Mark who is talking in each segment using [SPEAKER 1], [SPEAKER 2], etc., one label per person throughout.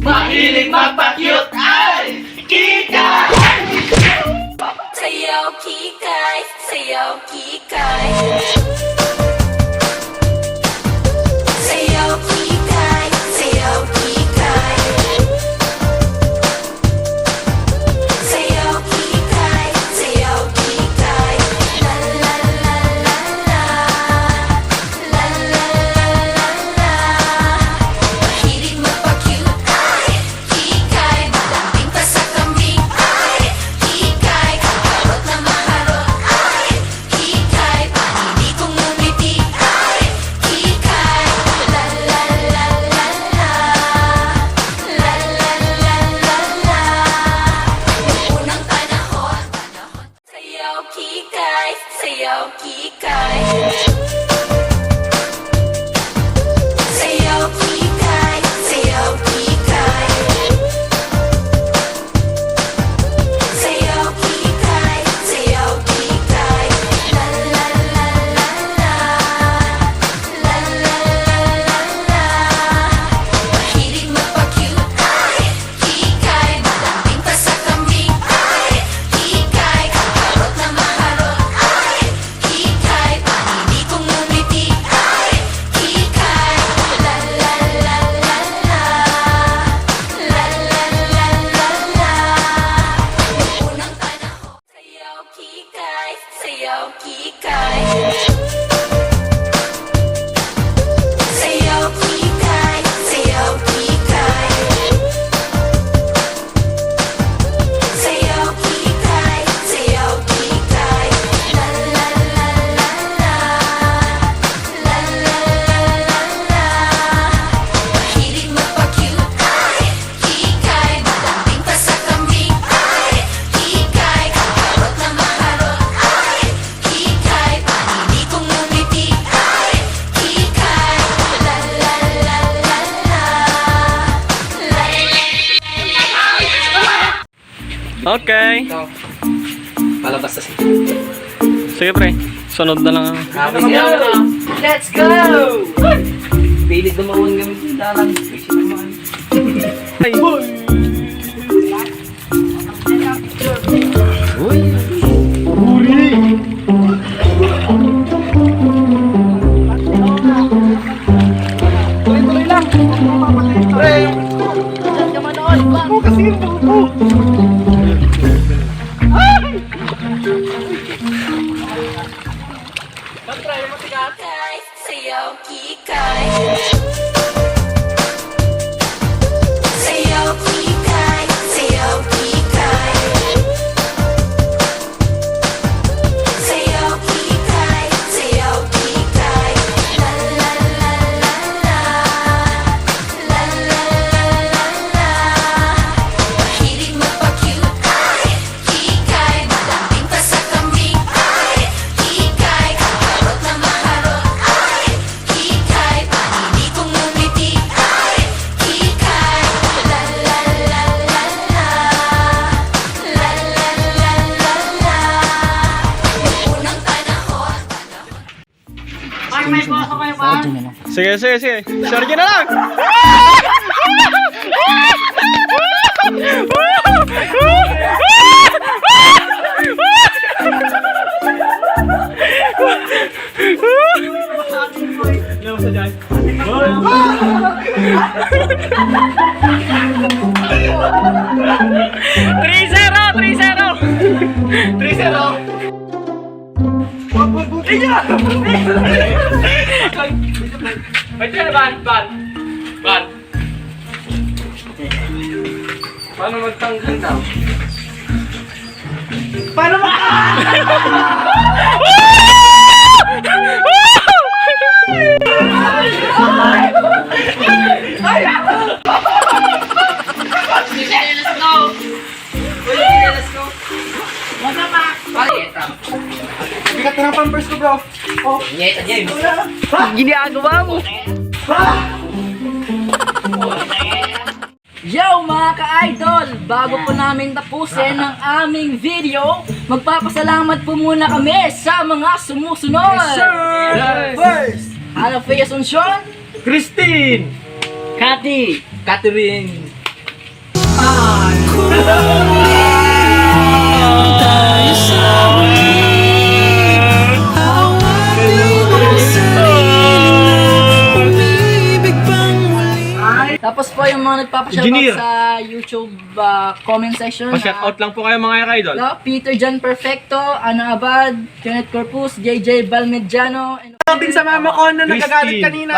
[SPEAKER 1] Mahilig magpa-cute ay Kikay!
[SPEAKER 2] Sayaw Kikay, sayaw Kikay. Sayaw Kikay, sayaw Kikay. Sayaw Kikay, sayaw Kikay. La la la la la. La la la la la. Mahilig magpa-cute ay Kikay. Malambing pa sa kambing ay Kikay. Kaharot na maharot ay Kikay. Panini kong ngumiti ay Kikay. La la la la la. La la la la la. Noong unang panahon, sayaw Kikay, sayaw Kikay. Sayaw Kikay, sayaw Kikay. Sayaw Kikay, sayaw Kikay. La la la la la. La la la la la. Mahilig magpa-cute ay Kikay. Malambing pa sa kambing ay Kikay. Kaharot na maharot ay Kikay. Panini kong ngumiti ay Kikay. La la la la la. La la la la la. Noong unang panahon, sayaw Kikay, sayaw Kikay. Sayaw Kikay, sayaw Kikay. Sayaw Kikay, sayaw Kikay. La la la la la. La la la la la. Mahilig magpa-cute ay Kikay. Malambing pa sa kambing ay Kikay. Kaharot na maharot ay Kikay. Panini kong ngumiti ay Kikay. La la la la la. La
[SPEAKER 3] Okay.
[SPEAKER 1] Ito. Palabas na siya.
[SPEAKER 3] Sige pre, sunod na lang ako.
[SPEAKER 1] Let's go! Pilit dumawang gamit yung dalang. Basic naman.
[SPEAKER 3] Ay.
[SPEAKER 4] Tuloy-tuloy lang. Pre! Diyan ka manood. Ako kasi yung buko.
[SPEAKER 2] Kikay, sayaw Kikay. Sayaw Kikay, sayaw Kikay. Sayaw Kikay, sayaw Kikay. La la la la la. La la la la la. Mahilig magpa-cute ay Kikay. Malambing pa sa kambing ay Kikay. Kaharot na maharot ay Kikay. Panini kong ngumiti ay Kikay. La la la la la. La la la la la. Noong unang panahon,
[SPEAKER 3] Sige, sige, sige. Share na lang! Three zero! 3-0!
[SPEAKER 1] Ay, dyan, ban. Paano magtanggang daw?
[SPEAKER 4] Paano
[SPEAKER 1] Let's go!
[SPEAKER 4] Bigat na ng pampers ko, bro. Oh.
[SPEAKER 1] Nyeta niya yun.
[SPEAKER 3] Ginagawa mo!
[SPEAKER 5] Yo mga ka-idol! Bago po namin tapusin ang aming video, magpapasalamat po muna kami sa mga sumusunod! First, Ana Fea Asuncion,
[SPEAKER 3] Christine!
[SPEAKER 5] Cathy,
[SPEAKER 1] Catherine!
[SPEAKER 5] Tapos po yung mga
[SPEAKER 3] Engineer.
[SPEAKER 5] nagpapashoutout sa YouTube comment section.
[SPEAKER 3] Pa-shoutout lang po kayo mga idol.
[SPEAKER 5] Peter John Perfecto, Ana Abad, Kenneth Corpus, JJ Balmediano, and
[SPEAKER 4] Din sa mama ko na nagagalit
[SPEAKER 3] Christine.
[SPEAKER 4] kanina.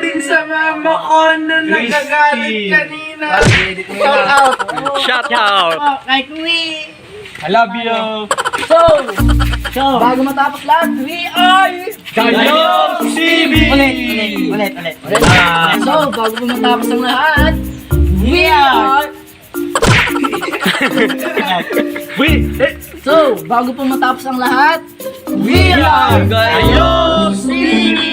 [SPEAKER 4] Din sa mama ko na nagagalit kanina.
[SPEAKER 1] Edit mo
[SPEAKER 4] Shout
[SPEAKER 1] na.
[SPEAKER 4] out.
[SPEAKER 3] Shout out!
[SPEAKER 4] Kay Kuwi.
[SPEAKER 3] I love you!
[SPEAKER 5] So, bago matapos lahat, we are...
[SPEAKER 3] Kayo TV!
[SPEAKER 1] Ulit.
[SPEAKER 5] So, bago po matapos ang lahat, we are... So, bago po matapos ang lahat, we are...
[SPEAKER 3] Kayo
[SPEAKER 5] Singing!